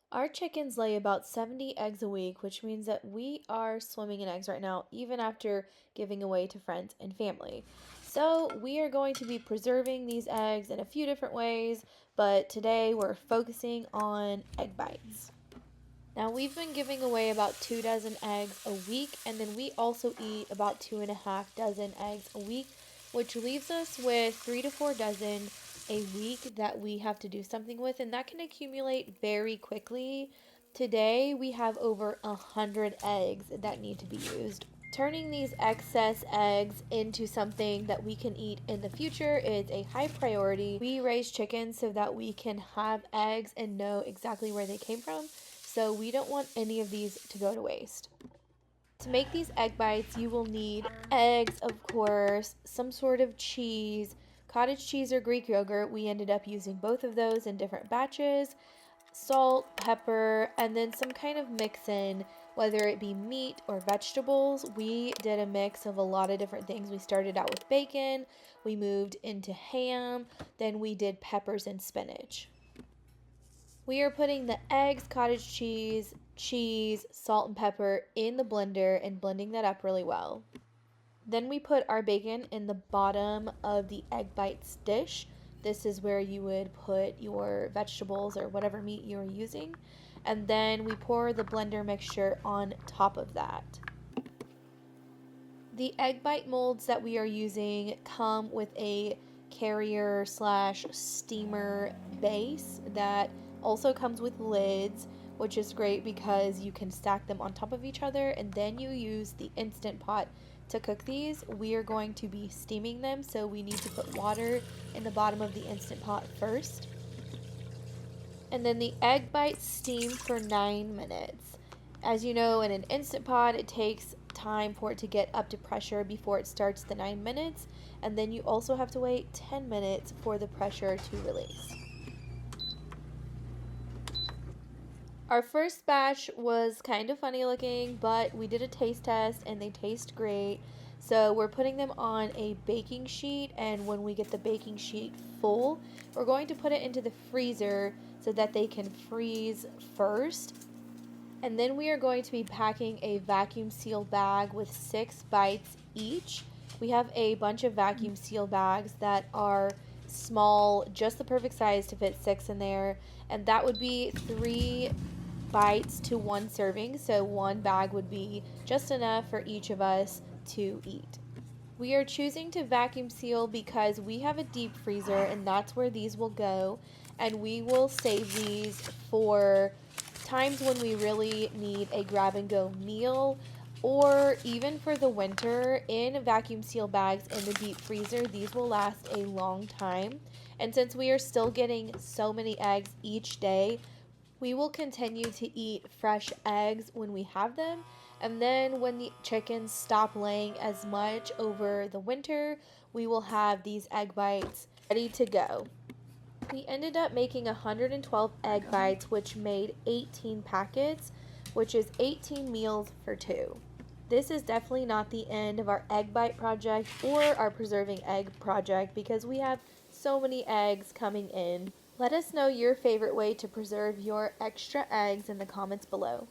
Our chickens lay about 70 eggs a week, which means that we are swimming in eggs right now, even after giving away to friends and family. So, we are going to be preserving these eggs in a few different ways, but today we're focusing on egg bites. Now, we've been giving away about 2 dozen eggs a week, and then we also eat about 2.5 dozen eggs a week, which leaves us with 3 to 4 dozen a week that we have to do something with, and that can accumulate very quickly. Today, we have over 100 eggs that need to be used. Turning these excess eggs into something that we can eat in the future is a high priority. We raise chickens so that we can have eggs and know exactly where they came from, so we don't want any of these to go to waste. To make these egg bites, you will need eggs, of course, some sort of cheese, cottage cheese or Greek yogurt. We ended up using both of those in different batches, salt, pepper, and then some kind of mix in, whether it be meat or vegetables. We did a mix of a lot of different things. We started out with bacon, we moved into ham, then we did peppers and spinach. We are putting the eggs, cottage cheese, salt, and pepper in the blender and blending that up really well. Then we put our bacon in the bottom of the egg bites dish. This is where you would put your vegetables or whatever meat you're using. And then we pour the blender mixture on top of that. The egg bite molds that we are using come with a carrier slash steamer base that also comes with lids, which is great because you can stack them on top of each other, and then you use the Instant Pot to cook these. We are going to be steaming them, so we need to put water in the bottom of the Instant Pot first. And then the egg bites steam for 9 minutes. As you know, in an Instant Pot, it takes time for it to get up to pressure before it starts the 9 minutes, and then you also have to wait 10 minutes for the pressure to release. Our first batch was kind of funny looking, but we did a taste test and they taste great. So we're putting them on a baking sheet, and when we get the baking sheet full, we're going to put it into the freezer so that they can freeze first. And then we are going to be packing a vacuum seal bag with 6 bites each. We have a bunch of vacuum seal bags that are small, just the perfect size to fit 6 in there, and that would be 3 bites to 1 serving, so 1 bag would be just enough for each of us to eat. We are choosing to vacuum seal because we have a deep freezer, and that's where these will go, and we will save these for times when we really need a grab and go meal, or even for the winter. In vacuum seal bags in the deep freezer, these will last a long time, and since we are still getting so many eggs each day, we will continue to eat fresh eggs when we have them, and then when the chickens stop laying as much over the winter, we will have these egg bites ready to go. We ended up making 112 egg bites, which made 18 packets, which is 18 meals for 2. This is definitely not the end of our egg bite project or our preserving egg project because we have so many eggs coming in. Let us know your favorite way to preserve your extra eggs in the comments below.